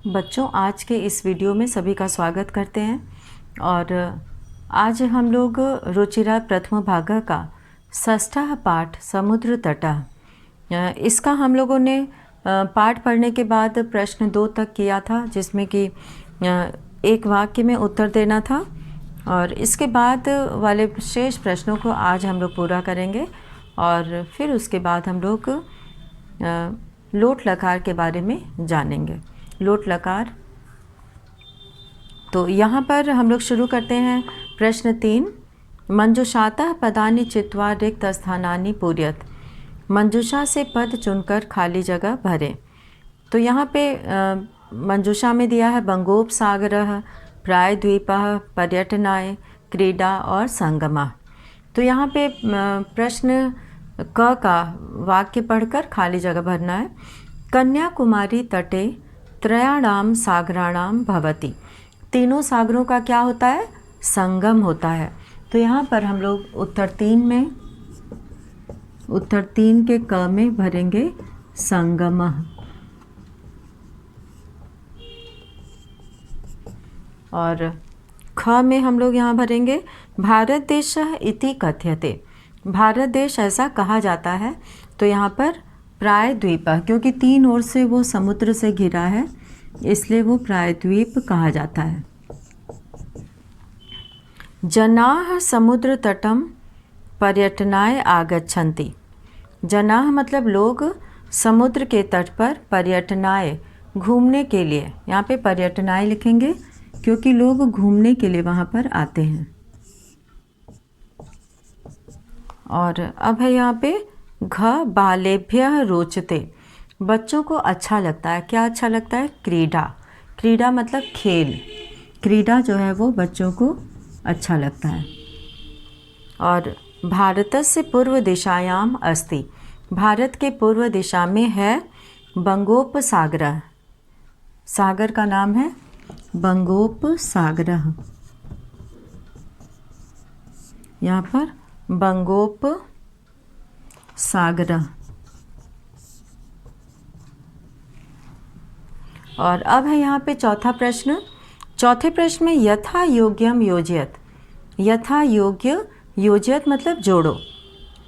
बच्चों, आज के इस वीडियो में सभी का स्वागत करते हैं और आज हम लोग रुचिरा प्रथम भाग का षष्ठः पाठ समुद्र तटः इसका हम लोगों ने पाठ पढ़ने के बाद प्रश्न 2 तक किया था, जिसमें कि एक वाक्य में उत्तर देना था और इसके बाद वाले शेष प्रश्नों को आज हम लोग पूरा करेंगे और फिर उसके बाद हम लोग लोट लकार के बारे में जानेंगे। लोट लकार, तो यहाँ पर हम लोग शुरू करते हैं। प्रश्न 3, मंजुषातः पदानि चित्वा रिक्त स्थानानि पूरयत। मंजुषा से पद चुनकर खाली जगह भरें। तो यहाँ पे मंजुषा में दिया है बंगोपसागरः, प्रायद्वीपः, पर्यटनाय, क्रीडा और संगमः। तो यहाँ पे प्रश्न क का वाक्य पढ़कर खाली जगह भरना है। कन्याकुमारी तटे त्रयाणाम सागराणाम भवति। तीनों सागरों का क्या होता है? संगम होता है। तो यहाँ पर हम लोग उत्तर 3 के क में भरेंगे संगमः। और ख में हम लोग यहाँ भरेंगे भारत देशः इति कथ्यते। भारत देश ऐसा कहा जाता है। तो यहाँ पर प्रायद्वीपः, क्योंकि 3 ओर से वो समुद्र से घिरा है, इसलिए वो प्रायद्वीप कहा जाता है। जनाः समुद्र तटम पर्यटनाय आगच्छन्ति। जनाः मतलब लोग, समुद्र के तट पर पर्यटनाय घूमने के लिए, यहाँ पे पर्यटनाय लिखेंगे क्योंकि लोग घूमने के लिए वहाँ पर आते हैं। और अब है यहाँ पे घ बालेभ्यः रोचते। बच्चों को अच्छा लगता है। क्या अच्छा लगता है? क्रीडा। क्रीडा मतलब खेल। क्रीडा जो है वो बच्चों को अच्छा लगता है। और भारतस्य पूर्व दिशायाम अस्ति। भारत के पूर्व दिशा में है बंगोपसागरः। सागर का नाम है बंगोपसागरः। यहाँ पर बंगोपसागरः। और अब है यहाँ पे चौथा प्रश्न। चौथे प्रश्न में यथा योग्यम योजयत। यथा योग्य योजयत मतलब जोड़ो।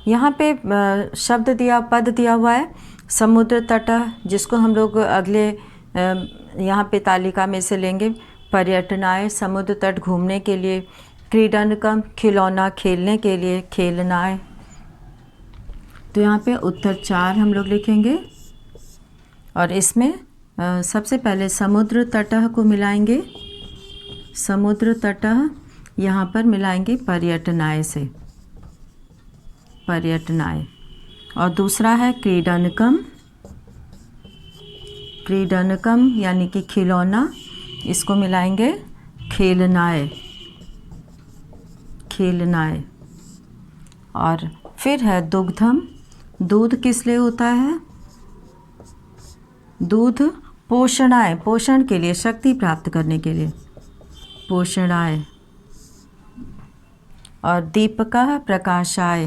यहाँ पे पद दिया हुआ है समुद्र तटः, जिसको हम लोग अगले यहाँ पे तालिका में से लेंगे। पर्यटनाय समुद्र तट घूमने के लिए, क्रीडनकम खिलौना खेलने के लिए, खेलनाय। तो यहाँ पे उत्तर 4 हम लोग लिखेंगे और इसमें सबसे पहले समुद्र तटः को मिलाएंगे। समुद्र तटः यहाँ पर मिलाएंगे पर्यटनाय से, पर्यटनाय। और दूसरा है क्रीडनकम। क्रीडनकम यानी कि खिलौना, इसको मिलाएंगे खेलनाय, खेलनाय। और फिर है दुग्धम। दूध किस लिए होता है? दूध पोषणाय, पोषण के लिए, शक्ति प्राप्त करने के लिए, पोषणाय। और दीपकः प्रकाशाय।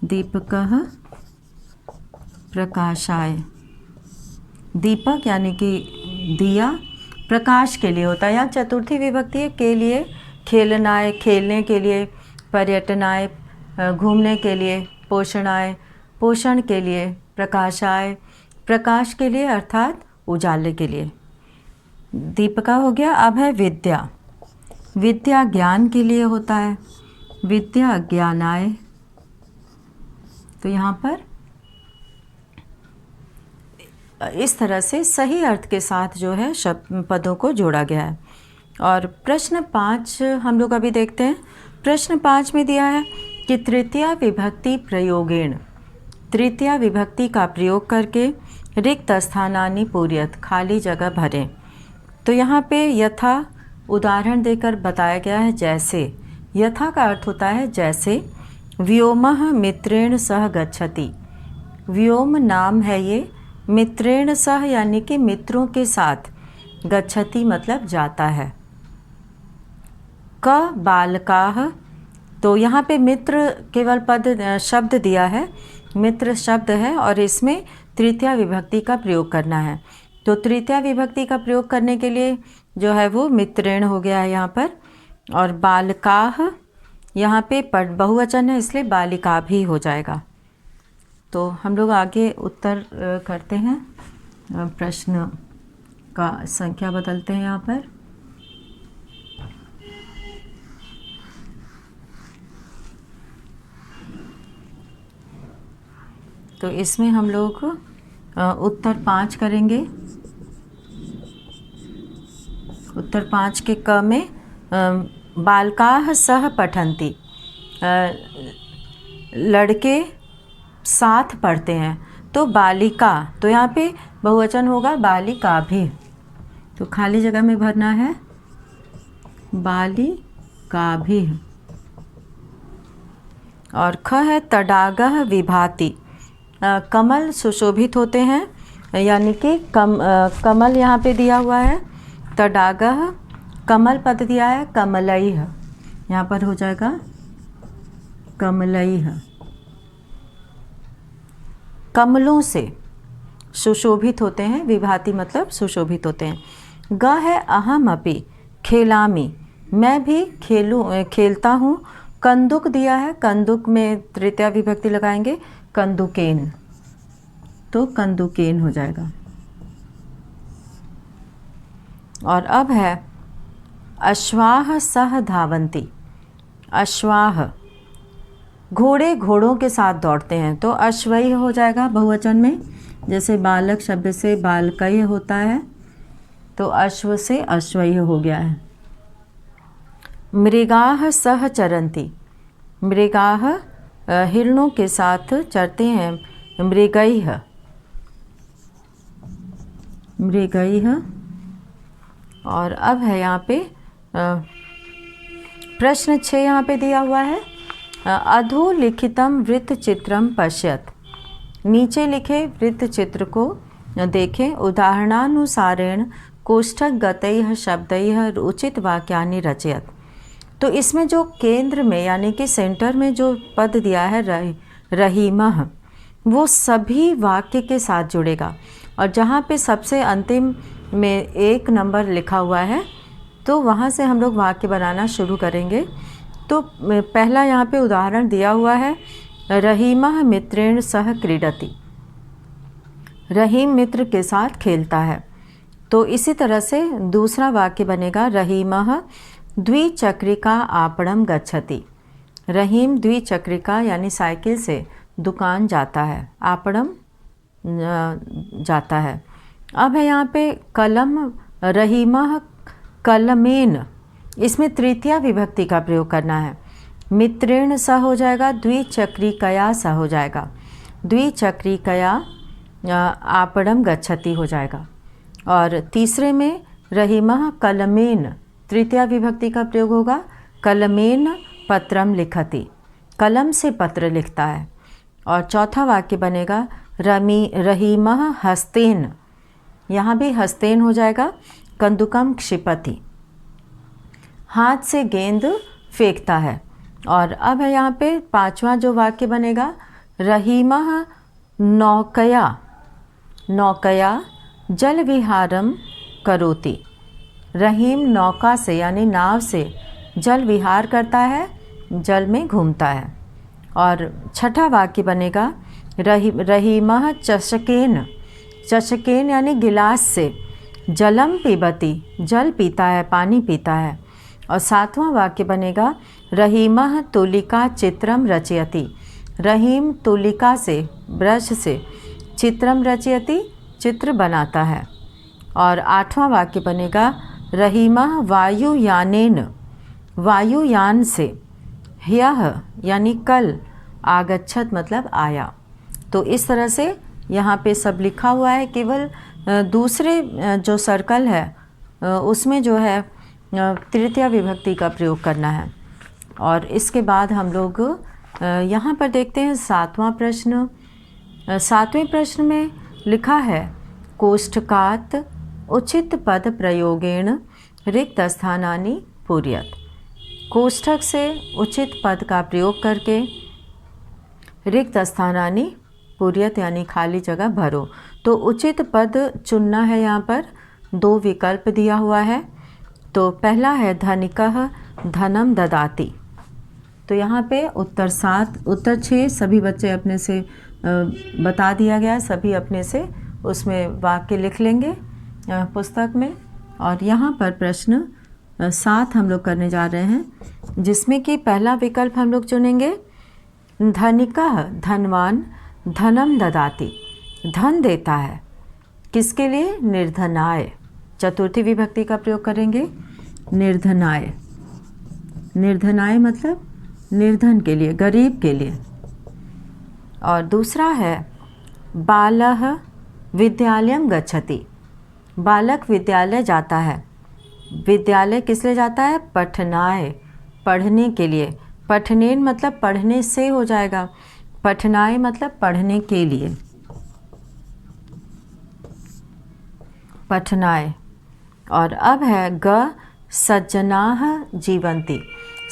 दीपकः प्रकाशाय। दीपक यानी कि दिया प्रकाश के लिए होता है। यहाँ चतुर्थी विभक्ति है के लिए, खेलनाय खेलने के लिए, पर्यटनाय घूमने के लिए, पोषणाय पोषण के लिए, प्रकाशाय प्रकाश के लिए अर्थात उजाले के लिए। दीपिका हो गया। अब है विद्या। विद्या ज्ञान के लिए होता है, विद्या ज्ञानाय। तो यहाँ पर इस तरह से सही अर्थ के साथ जो है शब्द पदों को जोड़ा गया है। और प्रश्न 5 हम लोग अभी देखते हैं। प्रश्न 5 में दिया है कि तृतीया विभक्ति प्रयोगेण। तृतीया विभक्ति का प्रयोग करके रिक्त स्थानानि पूरयत, खाली जगह भरें। तो यहाँ पे यथा उदाहरण देकर बताया गया है जैसे। यथा का अर्थ होता है जैसे। व्योमः मित्रेण सह गच्छति। व्योम नाम है ये, मित्रेण सह यानी कि मित्रों के साथ, गच्छति मतलब जाता है। क बालकाः। तो यहाँ पे मित्र केवल पद शब्द दिया है, मित्र शब्द है और इसमें तृतीया विभक्ति का प्रयोग करना है। तो तृतीया विभक्ति का प्रयोग करने के लिए जो है वो मित्रेण हो गया है यहाँ पर, और बालकाः यहाँ पे बहुवचन है इसलिए बालिका भी हो जाएगा। तो हम लोग आगे उत्तर करते हैं। प्रश्न का संख्या बदलते हैं यहाँ पर। तो इसमें हम लोग उत्तर 5 करेंगे। उत्तर 5 के क में बालकाः सह पठन्ति, लड़के साथ पढ़ते हैं। तो बालिका, तो यहाँ पे बहुवचन होगा बालिका भी, तो खाली जगह में भरना है बालिका भी। और ख है तडागः विभाति, कमल सुशोभित होते हैं, यानी कि कमल यहाँ पे दिया हुआ है। तडागः कमल पद दिया है, कमलैः यहाँ पर हो जाएगा कमलैः, कमलों से सुशोभित होते हैं। विभाति मतलब सुशोभित होते हैं। ग है अहमपि खेलामि, मैं भी खेलता हूँ। कंदुक दिया है, कंदुक में तृतीया विभक्ति लगाएंगे कंदुकेन, तो कंदुकेन हो जाएगा। और अब है अश्वाः सह धावन्ति, अश्वाः घोड़े घोड़ों के साथ दौड़ते हैं। तो अश्वैः हो जाएगा बहुवचन में, जैसे बालक शब्द से बालकैः होता है, तो अश्व से अश्वैः हो गया है। मृगाः सह चरन्ति, मृगाः हिरणों के साथ चरते हैं। मृगैः, मृगैः। और अब है यहाँ पे प्रश्न 6 यहाँ पे दिया हुआ है। अधोलिखितम वृत्त चित्रम पश्यत, नीचे लिखे वृत्त चित्र को देखें। उदाहरणानुसारेण कोष्ठक गतैः शब्दैः उचित वाक्यानि रचयत। तो इसमें जो केंद्र में यानी कि सेंटर में जो पद दिया है रहीमः, वो सभी वाक्य के साथ जुड़ेगा। और जहाँ पे सबसे अंतिम में 1 नंबर लिखा हुआ है, तो वहाँ से हम लोग वाक्य बनाना शुरू करेंगे। तो पहला यहाँ पे उदाहरण दिया हुआ है, रहीमः मित्रेण सह क्रीडति, रहीम मित्र के साथ खेलता है। तो इसी तरह से दूसरा वाक्य बनेगा, रहीमः द्विचक्रिका आपणम गच्छति, रहीम द्विचक्रिका यानी साइकिल से दुकान जाता है, आपणम जाता है। अब है यहाँ पे कलम, रहीमः कलमेन, इसमें तृतीया विभक्ति का प्रयोग करना है। मित्रेण स हो जाएगा, द्विचक्रिकया स हो जाएगा, द्विचक्रिकया आपणम गच्छति हो जाएगा। और तीसरे में रहीमः कलमेन, तृतीया विभक्ति का प्रयोग होगा, कलमेन पत्रम लिखति, कलम से पत्र लिखता है। और चौथा वाक्य बनेगा, रहीमः हस्तेन, यहाँ भी हस्तेन हो जाएगा, कंदुकम क्षिपति, हाथ से गेंद फेंकता है। और अब है यहाँ पे पांचवा जो वाक्य बनेगा, रहीमः नौकया, नौकया जल विहारम करोति, रहीम नौका से यानी नाव से जल विहार करता है, जल में घूमता है। और छठा वाक्य बनेगा, रहीमः चषकेन, चषकेन यानी गिलास से जलम पिबति, जल पीता है, पानी पीता है। और सातवां वाक्य बनेगा, रहीमः तुलिका चित्रम रचयति, रहीम तुलिका से, ब्रश से चित्रम रचयति, चित्र बनाता है। और आठवां वाक्य बनेगा, रहीमः वायुयानेन, वायुयान से, ह्यः यानी कल, आगच्छत मतलब आया। तो इस तरह से यहाँ पे सब लिखा हुआ है। केवल दूसरे जो सर्कल है उसमें जो है तृतीया विभक्ति का प्रयोग करना है। और इसके बाद हम लोग यहाँ पर देखते हैं सातवां प्रश्न। सातवें प्रश्न में लिखा है, कोष्ठकात् उचित पद प्रयोगेण रिक्त स्थानानि पूर्यत, कोष्ठक से उचित पद का प्रयोग करके रिक्त स्थानानि पुर्यत यानी खाली जगह भरो। तो उचित पद चुनना है। यहाँ पर 2 विकल्प दिया हुआ है। तो पहला है धनिकः धनम ददाति। तो यहाँ पे उत्तर 7, उत्तर 6 सभी बच्चे अपने से बता दिया गया, सभी अपने से उसमें वाक्य लिख लेंगे पुस्तक में। और यहाँ पर प्रश्न 7 हम लोग करने जा रहे हैं, जिसमें कि पहला विकल्प हम लोग चुनेंगे धनिकः धनवान धनम ददाति, धन देता है किसके लिए? निर्धनाय। चतुर्थी विभक्ति का प्रयोग करेंगे निर्धनाय। निर्धनाय मतलब निर्धन के लिए, गरीब के लिए। और दूसरा है बालः विद्यालयं गच्छति, बालक विद्यालय जाता है। विद्यालय किस लिए जाता है? पठनाय, पढ़ने के लिए। पठनेन मतलब पढ़ने से हो जाएगा, पठनाय मतलब पढ़ने के लिए, पठनाय। और अब है ग सज्जनाः जीवन्ति,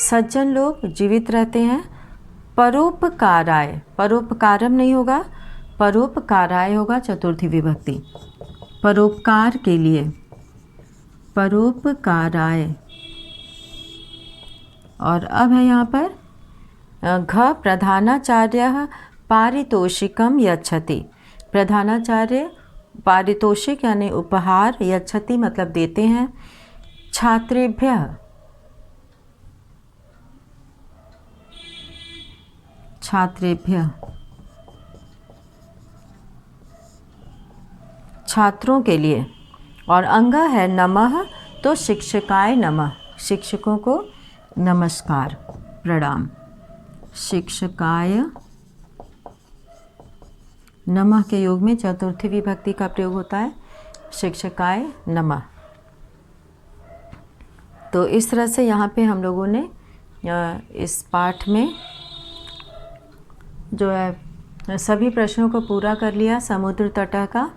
सज्जन लोग जीवित रहते हैं। परोपकाराय, परोपकारम नहीं होगा, परोपकाराय होगा चतुर्थी विभक्ति, परोपकार के लिए, परोपकाराय। और अब है यहाँ पर घ प्रधानाचार्यः पारितोषिकम यच्छति, प्रधानाचार्य पारितोषिक यानी उपहार, यच्छति मतलब देते हैं, छात्रेभ्यः, छात्रेभ्यः छात्रों के लिए। और अंग है नमः, तो शिक्षकाय नमः, शिक्षकों को नमस्कार प्रणाम, शिक्षकाय नमः के योग में चतुर्थी विभक्ति का प्रयोग होता है, शिक्षकाय नमः। तो इस तरह से यहाँ पे हम लोगों ने इस पाठ में जो है सभी प्रश्नों को पूरा कर लिया समुद्र तट का।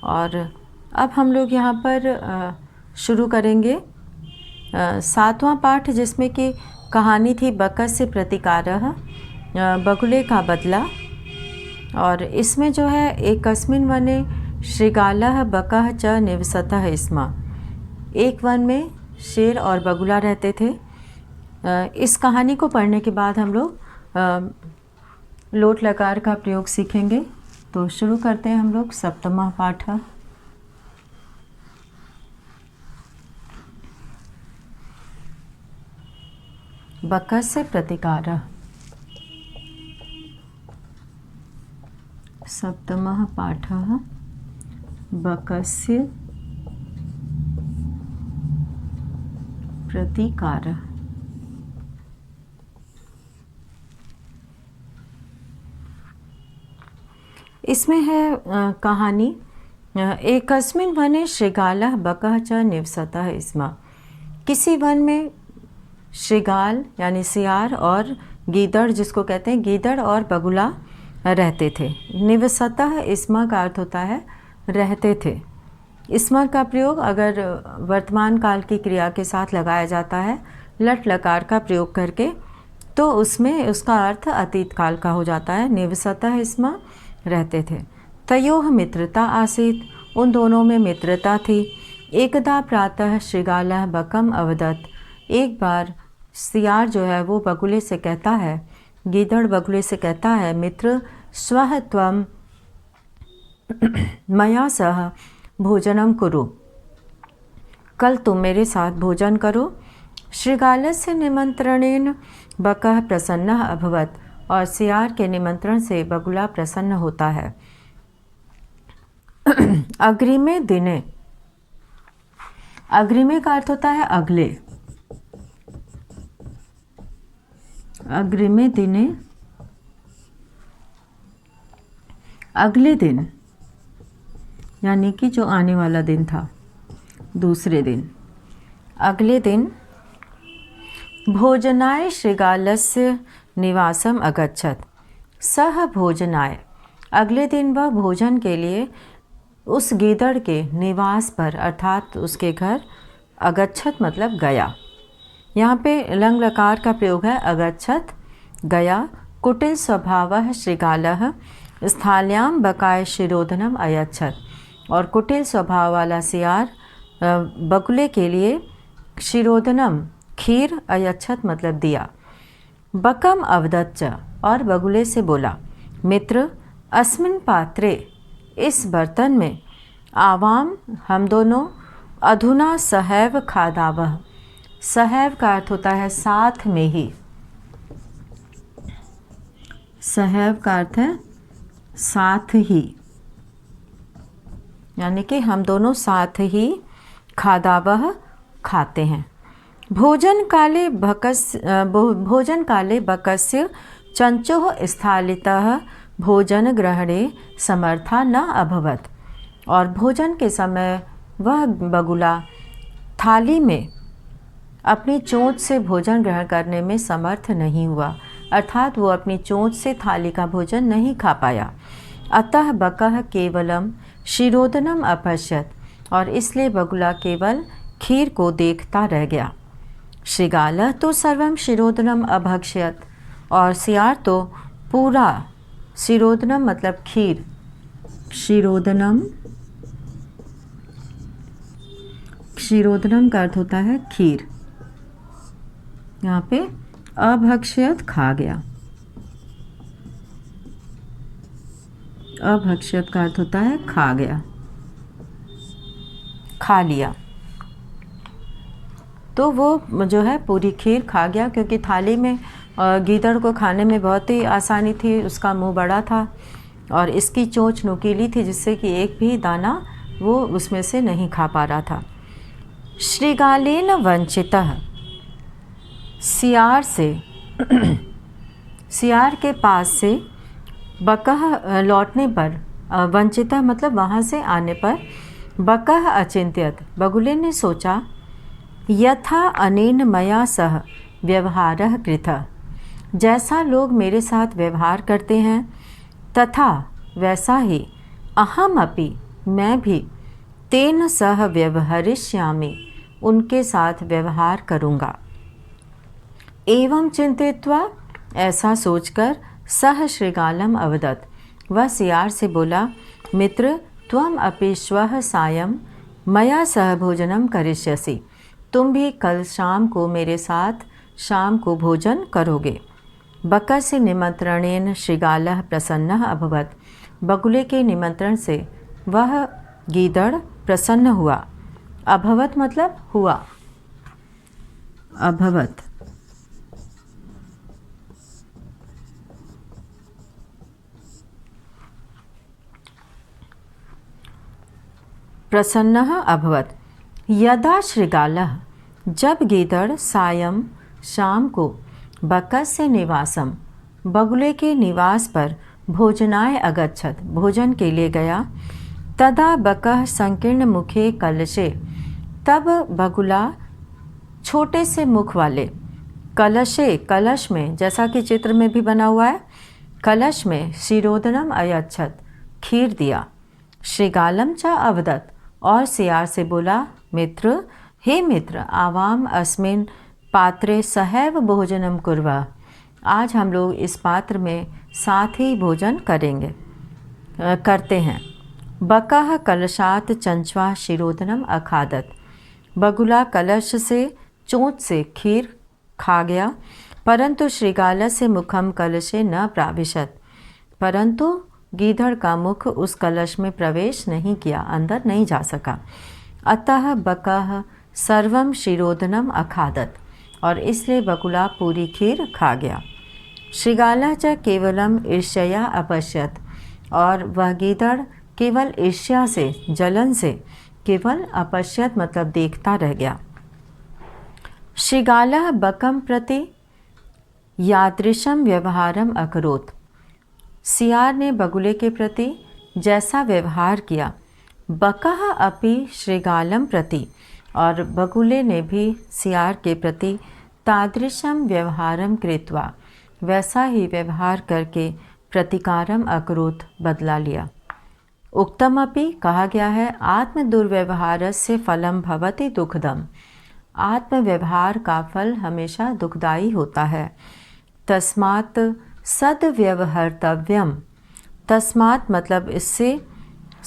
और अब हम लोग यहाँ पर शुरू करेंगे 7वां पाठ, जिसमें कि कहानी थी बकस्य प्रतिकारः, बगुले का बदला। और इसमें जो है एकस्मिन् वने शृगालः बकः च निवसतः स्म, एक वन में शेर और बगुला रहते थे। इस कहानी को पढ़ने के बाद हम लोग लोट लकार का प्रयोग सीखेंगे। तो शुरू करते हैं हम लोग 7वां पाठ। बकस्य प्रतिकारः। 7वां पाठः बकस्य प्रतिकारः। इसमें है कहानी एकस्मिन् वने शृगालः बकः च निवसतः स्म, किसी वन में शृगाल यानी सियार और गीदड़, जिसको कहते हैं गीदड़ और बगुला रहते थे। निवसतः स्म का अर्थ होता है रहते थे। स्म का प्रयोग अगर वर्तमान काल की क्रिया के साथ लगाया जाता है लट लकार का प्रयोग करके, तो उसमें उसका अर्थ अतीत काल का हो जाता है। निवसतः स्म रहते थे। तयोः मित्रता आसीत्, उन दोनों में मित्रता थी। एकदा प्रातः शृगालः बकम अवदत्, एक बार सियार जो है वो बगुले से कहता है, गीदड़ बगुले से कहता है, मित्र स्वः त्वं मया सह भोजनम कुरु, कल तुम मेरे साथ भोजन करो। शृगालस्य निमंत्रणेन बकः प्रसन्नः अभवत्, और सियार के निमंत्रण से बगुला प्रसन्न होता है। अग्रिमे दिने, अग्रिमे का अर्थ होता है अगले, अग्रिमे दिने अगले दिन, यानी कि जो आने वाला दिन था, दूसरे दिन। अगले दिन भोजनाय शृगालस्य निवासम अगच्छत, सह भोजनाय, अगले दिन वह भोजन के लिए उस गीदड़ के निवास पर अर्थात उसके घर, अगच्छत मतलब गया। यहाँ पे लंग लकार का प्रयोग है अगच्छत, गया। कुटिल स्वभावः शृगालः, स्थाल्याम बकाय शिरोधनम अयच्छत। और कुटिल स्वभाव वाला सियार बगुले के लिए शिरोधनम खीर अयच्छत मतलब दिया। बकम अवदच्च और बगुले से बोला, मित्र अस्मिन पात्रे इस बर्तन में आवाम हम दोनों अधुना सहैव खादावह। सहैव का अर्थ होता है साथ में ही। सहैव का अर्थ है साथ ही, यानी कि हम दोनों साथ ही खादावह खाते हैं। भोजन काले बकस्य चंचोः स्थालितः भोजन ग्रहणे समर्था न अभवत। और भोजन के समय वह बगुला थाली में अपनी चोंच से भोजन ग्रहण करने में समर्थ नहीं हुआ, अर्थात वो अपनी चोंच से थाली का भोजन नहीं खा पाया। अतः बकः केवलम शिरोधनम अपश्यत। और इसलिए बगुला केवल खीर को देखता रह गया। श्रृगालः तो सर्वम शिरोधनम अभक्ष्यत। और सियार तो पूरा शिरोधनम मतलब खीर, शिरोधनम का अर्थ होता है खीर। यहाँ पे अभक्ष्यत खा गया। अभक्ष्यत का अर्थ होता है खा गया, खा लिया। तो वो जो है पूरी खीर खा गया, क्योंकि थाली में गीदड़ को खाने में बहुत ही आसानी थी। उसका मुंह बड़ा था और इसकी चोंच नुकीली थी, जिससे कि एक भी दाना वो उसमें से नहीं खा पा रहा था। श्रृगालेन वंचितः सियार से सियार के पास से बकः लौटने पर, वंचितः मतलब वहाँ से आने पर, बकः अचिंत्यत बगुले ने सोचा, यथा अनेन मया सह व्यवहारः कृतः। जैसा लोग मेरे साथ व्यवहार करते हैं तथा वैसा ही अहम अपि मैं भी तेन सह व्यवहरिष्यामि उनके साथ व्यवहार करूँगा। एवं चिंतित्वा ऐसा सोचकर सह श्रृगालम अवदत् वह सियार से बोला, मित्र त्वम अपि श्वः सायं मया सह भोजनम करिष्यसि। तुम भी कल शाम को मेरे साथ शाम को भोजन करोगे। बकस्य निमंत्रणेन श्रृगालः प्रसन्नः अभवत्। बगुले के निमंत्रण से वह गीदड़ प्रसन्न हुआ। अभवत मतलब हुआ, अभवत। प्रसन्नः अभवत्। यदा श्रृगालः जब गीदड़ सायं शाम को बकस्य निवासम बगुले के निवास पर भोजनाय अगच्छत भोजन के लिए गया, तदा बकः संकीर्ण मुखे कलशे तब बगुला छोटे से मुख वाले कलशे कलश में, जैसा कि चित्र में भी बना हुआ है, कलश में शिरोधनम अयच्छत खीर दिया। श्रृगालम च अवदत् और सियार से बोला, मित्र हे मित्र आवाम अस्मिन पात्रे सहैव भोजनम कुर्वः। आज हम लोग इस पात्र में साथ ही भोजन करते हैं। बकः कलशात चंचवा शिरोधनम अखादत। बगुला कलश से चोंच से खीर खा गया, परंतु श्रृगाल से मुखम कलशे न प्राविशत। परंतु गीदड़ का मुख उस कलश में प्रवेश नहीं किया, अंदर नहीं जा सका। अतः बकः सर्वम शिरोधनम अखादत और इसलिए बगुला पूरी खीर खा गया। श्रृगालः च केवलम ईर्ष्या अपश्यत और वह गीदड़ केवल ईर्ष्या से, जलन से केवल अपश्यत मतलब देखता रह गया। श्रृगालः बकम प्रति यादृशम व्यवहारम अकरोत्। सियार ने बगुले के प्रति जैसा व्यवहार किया, बकः अपि श्रृगालम प्रति और बगुले ने भी सियार के प्रति तादृशम व्यवहारम कृत्वा वैसा ही व्यवहार करके प्रतिकारम अकरोत् बदला लिया। उक्तम अपि कहा गया है, आत्म दुर्व्यवहारस्य फलम भवति दुखदम। आत्म व्यवहार का फल हमेशा दुखदायी होता है। तस्मात् सद्व्यवहर्तव्यम तस्मात् मतलब इससे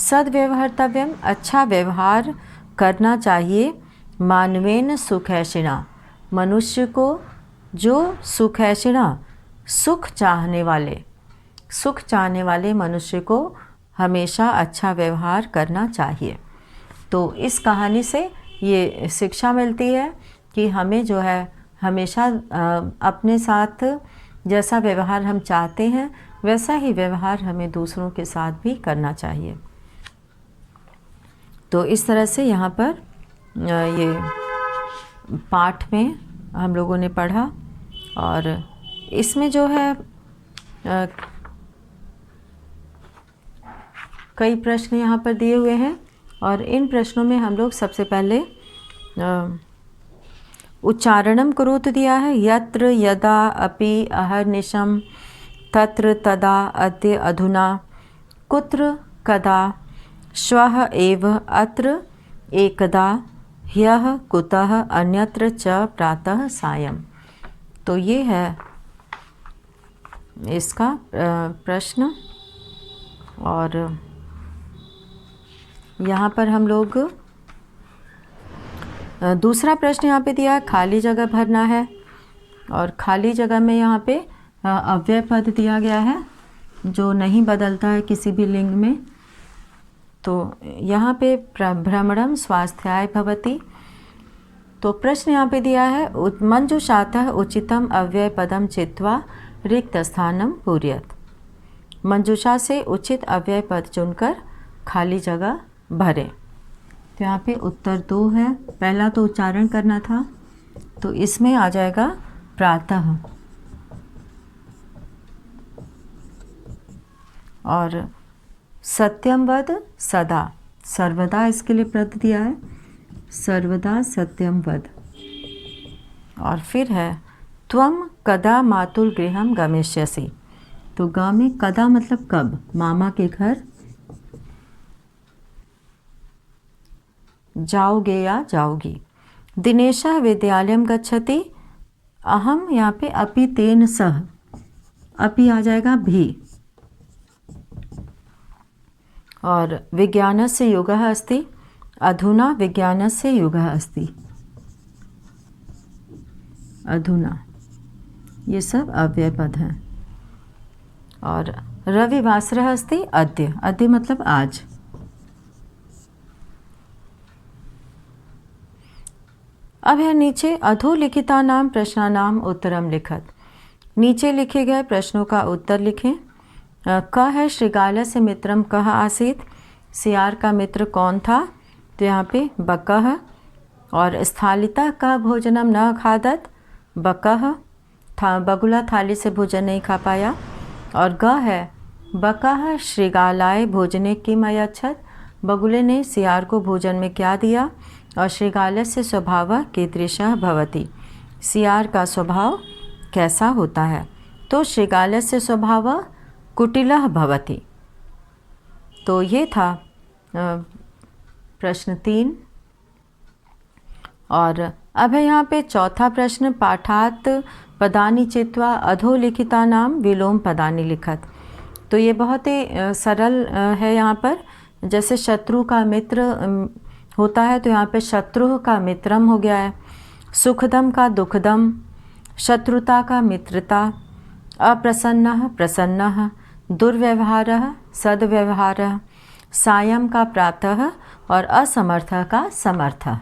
सद्व्यवहर्तव्यम अच्छा व्यवहार करना चाहिए। मानवेन सुखैषिणा मनुष्य को जो सुखैषिणा सुख चाहने वाले मनुष्य को हमेशा अच्छा व्यवहार करना चाहिए। तो इस कहानी से ये शिक्षा मिलती है कि हमें जो है हमेशा अपने साथ जैसा व्यवहार हम चाहते हैं वैसा ही व्यवहार हमें दूसरों के साथ भी करना चाहिए। तो इस तरह से यहाँ पर ये पाठ में हम लोगों ने पढ़ा और इसमें जो है कई प्रश्न यहाँ पर दिए हुए हैं और इन प्रश्नों में हम लोग सबसे पहले उच्चारणम कुरुत दिया है। यत्र यदा अपि अहर्निशम तत्र तदा अद्य अधुना कुत्र कदा श्वः एव अत्र एकदा ह्यः कुतः अन्यत्र च प्रातः सायं। तो ये है इसका प्रश्न और यहाँ पर हम लोग दूसरा प्रश्न यहाँ पे दिया है, खाली जगह भरना है और खाली जगह में यहाँ पे अव्यय पद दिया गया है जो नहीं बदलता है किसी भी लिंग में। तो यहाँ पे भ्रमणम स्वास्थ्याय भवति। तो प्रश्न यहाँ पे दिया है मंजुषातः उचितम अव्यय पदम चित्वा रिक्त स्थानम पूर्यत। मंजुषा से उचित अव्यय पद चुनकर खाली जगह भरें। तो यहाँ पे उत्तर 2 है। पहला तो उच्चारण करना था तो इसमें आ जाएगा प्रातः और सत्यम वद सदा, सर्वदा इसके लिए पद दिया है, सर्वदा सत्यम वद। और फिर है त्वम कदा मातुल गृहम गमिष्यसि। तो ग में कदा मतलब कब, मामा के घर जाओगे या जाओगी। दिनेशः विद्यालयम गच्छति। अहम यहाँ पे अपि तेन सह, अपि आ जाएगा भी। और विज्ञानस्य युगः अस्ति। अधुना विज्ञानस्य युगः अस्ति। अधुना ये सब अव्यय पद हैं। और रविवासरः अस्ति। अद्य, अद्य मतलब आज। अब है नीचे अधोलिखिता नाम प्रश्नानाम उत्तरम लिखत। नीचे लिखे गए प्रश्नों का उत्तर लिखें। क है श्रृगालस्य मित्रम कः आसीत्। सियार का मित्र कौन था? तो यहाँ पे बकः। और स्थालिता का भोजनम न खादत। बकः था, बगुला थाली से भोजन नहीं खा पाया। और ग है बकः श्रृगालाय भोजने किम अयच्छत्। बगुले ने सियार को भोजन में क्या दिया? और श्रृगालस्य स्वभावः कीदृशः भवति। सियार का स्वभाव कैसा होता है? तो श्रृगालस्य स्वभावः कुटिलः भवति। तो ये था प्रश्न 3। और अब है यहाँ पे चौथा प्रश्न, पाठात पदानि चित्वा अधोलिखिता नाम विलोम पदानि लिखत। तो ये बहुत ही सरल है। यहाँ पर जैसे शत्रु का मित्र होता है तो यहाँ पे शत्रु का मित्रम हो गया है। सुखदम का दुखदम, शत्रुता का मित्रता, अप्रसन्नः प्रसन्नः, दुर्व्यवहारः सद्व्यवहारः, सायं का प्रातः और असमर्थः का समर्थः।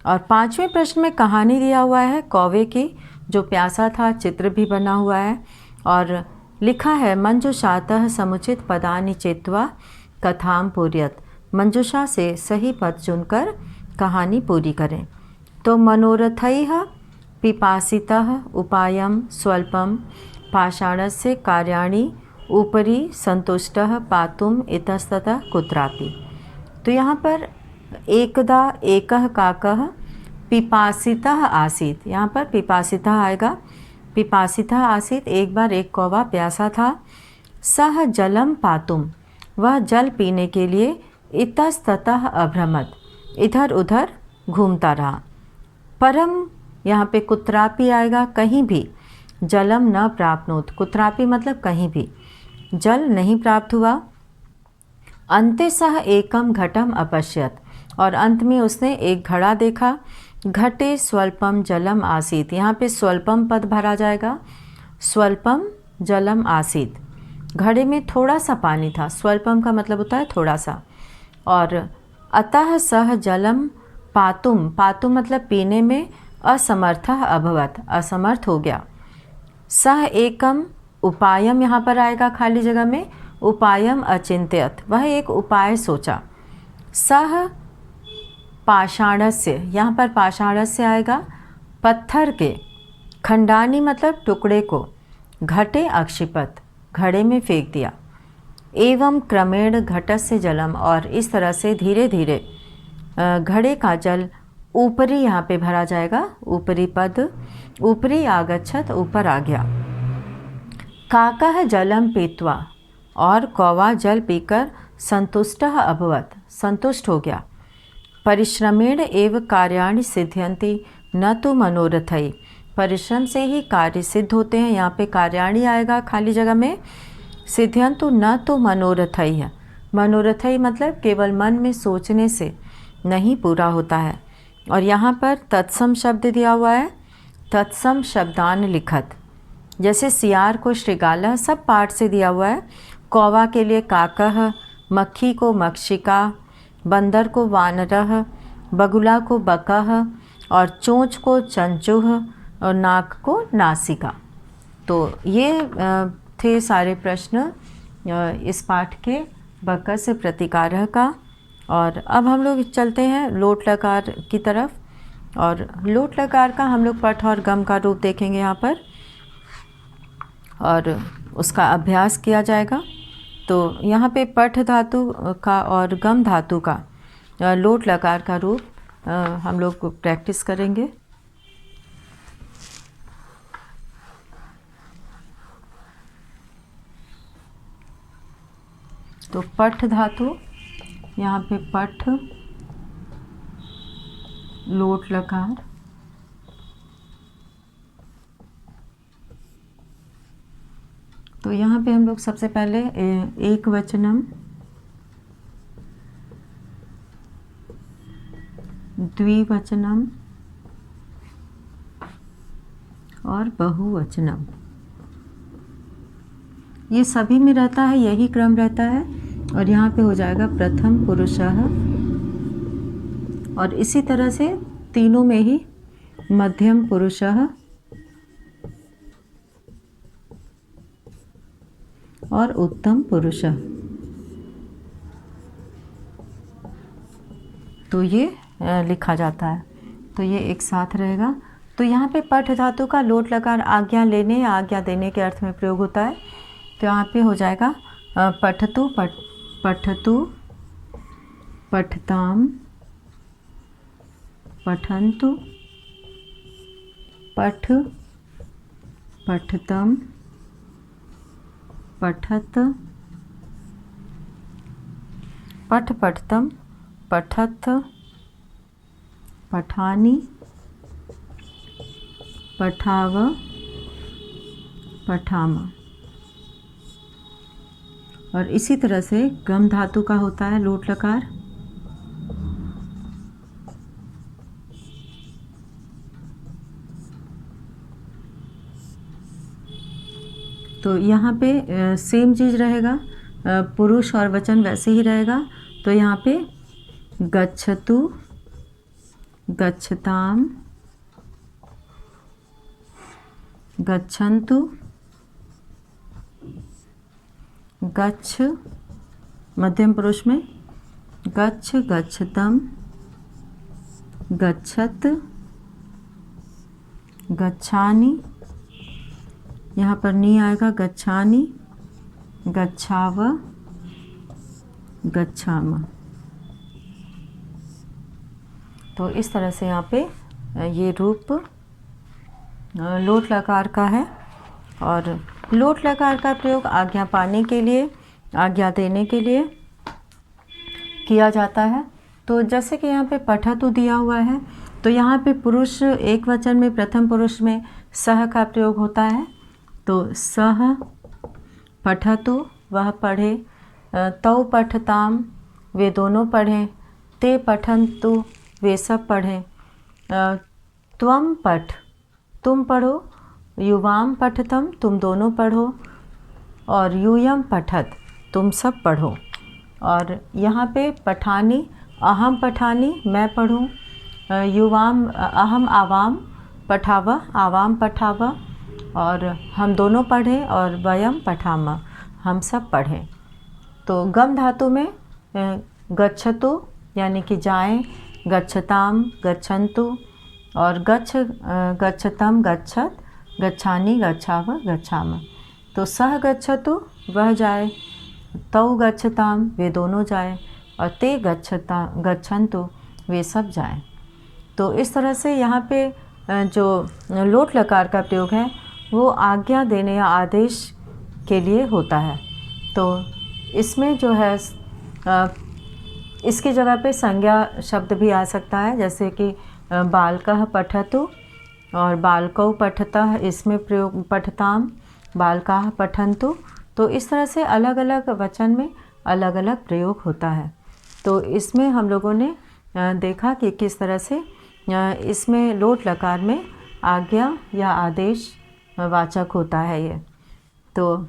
और 5वें प्रश्न में कहानी दिया हुआ है कौवे की, जो प्यासा था, चित्र भी बना हुआ है और लिखा है मंजुषातः समुचित पदानि चित्वा कथाम पूर्यत। मंजुषा से सही पद चुनकर कहानी पूरी करें। तो मनोरथैः पिपासितः उपायं स्वल्पं पाषाणस्य कार्याणि उपरि संतुष्टः पातुम इतस्ततः कुत्रापि। तो यहाँ पर एकदा एकः काकः पिपासितः आसीत्। यहाँ पर पिपासितः आएगा। पिपासितः आसीत्, एक बार एक कौवा प्यासा था। सह जलम पातुम, वह जल पीने के लिए इतस्ततः अभ्रमत, इधर उधर घूमता रहा। परम यहाँ पे कुत्रापि आएगा, कहीं भी। जलम न प्राप्नोत, कुत्रापि मतलब कहीं भी। जल नहीं प्राप्त हुआ। अन्ते सह एकम घटम अपश्यत, और अंत में उसने एक घड़ा देखा। घटे स्वल्पम जलम आसीत, यहाँ पे स्वल्पम पद भरा जाएगा। स्वल्पम जलम आसीत, घड़े में थोड़ा सा पानी था। स्वल्पम का मतलब होता है थोड़ा सा। और अतः सह जलम पातुम, पातुम मतलब पीने में, असमर्थः अभवत, असमर्थ हो गया। सह एकम उपायम यहाँ पर आएगा खाली जगह में, उपायम अचिंत्यत, वह एक उपाय सोचा। सह पाषाणस्य, यहाँ पर पाषाणस्य आएगा पत्थर के, खंडानी मतलब टुकड़े को, घटे अक्षिपत, घड़े में फेंक दिया। एवं क्रमेण घटस्य जलम, और इस तरह से धीरे धीरे घड़े का जल ऊपरी यहाँ पे भरा जाएगा, ऊपरी पद, ऊपरी आगच्छत, ऊपर आ गया। काकः जलम पीत्वा, और कौवा जल पीकर संतुष्टः अभवत, संतुष्ट हो गया। परिश्रमेण एव कार्याणि सिद्ध्यन्ति न तो मनोरथई, परिश्रम से ही कार्य सिद्ध होते हैं। यहाँ पे कार्याणि आएगा खाली जगह में। सिद्ध्यंतु न तो मनोरथई है, मनोरथई मतलब केवल मन में सोचने से नहीं पूरा होता है। और यहाँ पर तत्सम शब्द दिया हुआ है, तत्सम शब्दान लिखत, जैसे सियार को श्रृगालः, सब पाठ से दिया हुआ है। कौवा के लिए काकः, मक्खी को मक्षिका, बंदर को वानरः, बगुला को बकः, और चोंच को चंचुह, और नाक को नासिका। तो ये थे सारे प्रश्न इस पाठ के बक से प्रतिकारः का। और अब हम लोग चलते हैं लोट लकार की तरफ, और लोट लकार का हम लोग पठ और गम का रूप देखेंगे यहाँ पर, और उसका अभ्यास किया जाएगा। तो यहाँ पे पठ धातु का और गम धातु का लोट लकार का रूप हम लोग प्रैक्टिस करेंगे। तो पठ धातु, यहाँ पे पठ, लोट लकार, तो यहाँ पे हम लोग सबसे पहले एक वचनम, द्विवचनम और बहुवचनम, ये सभी में रहता है, यही क्रम रहता है। और यहाँ पे हो जाएगा प्रथम पुरुषः, और इसी तरह से तीनों में ही मध्यम पुरुषः और उत्तम पुरुषः। तो ये लिखा जाता है, तो ये एक साथ रहेगा। तो यहाँ पे पठ धातु का लोट लकार आज्ञा लेने या आज्ञा देने के अर्थ में प्रयोग होता है। तो यहाँ पे हो जाएगा पठतु, पठतु, पठताम, पठन्तु, पठ, पठतम, पठत, पठ पठतम, पठत, पठानि, पठाव, पठाम। और इसी तरह से गम धातु का होता है लोट लकार। तो यहाँ पे सेम चीज़ रहेगा, पुरुष और वचन वैसे ही रहेगा। तो यहाँ पे गच्छतु, गच्छताम, गच्छन्तु, गच्छ मध्यम पुरुष में, गच्छ, गच्छतम, गच्छत, गच्छानि, यहाँ पर नी आएगा, गच्छानि, गच्छाव, गच्छाम। तो इस तरह से यहाँ पे ये रूप लोट लकार का है। और लोट लकार का प्रयोग आज्ञा पाने के लिए, आज्ञा देने के लिए किया जाता है। तो जैसे कि यहाँ पे पठतु दिया हुआ है, तो यहाँ पे पुरुष एक वचन में प्रथम पुरुष में सह का प्रयोग होता है। तो सह पठतु, वह पढ़े, तौ पठताम वे दोनों पढ़ें, ते पठन्तु वे सब पढ़ें, त्वम पठ तुम पढ़ो, युवाम पठतम तुम दोनों पढ़ो, और यूयम पठत तुम सब पढ़ो। और यहाँ पे पठानी, अहम पठानी मैं पढ़ूँ, युवाम अहम आवाम पठावा आवाम पठावा, और हम दोनों पढ़ें, और वयम पठामा हम सब पढ़ें। तो गम धातु में गच्छतु यानी कि जाएं, गच्छताम गच्छन्तु, और गच्छतम गच्छत, गच्छानी गच्छाव गच्छाम। तो सह गच्छतु वह जाए, तौ गच्छताम वे दोनों जाए, और ते गच्छन्तु वे सब जाएं। तो इस तरह से यहाँ पे जो लोट लकार का प्रयोग है वो आज्ञा देने या आदेश के लिए होता है। तो इसमें जो है इसकी जगह पे संज्ञा शब्द भी आ सकता है, जैसे कि बालकः पठतु और बालकौ पठतः, इसमें प्रयोग पठताम, बालकाः पठन्तु। तो इस तरह से अलग अलग वचन में अलग अलग प्रयोग होता है। तो इसमें हम लोगों ने देखा कि किस तरह से इसमें लोट लकार में आज्ञा या आदेश वाचक होता है ये। तो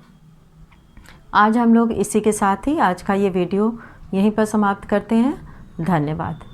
आज हम लोग इसी के साथ ही आज का ये वीडियो यहीं पर समाप्त करते हैं। धन्यवाद।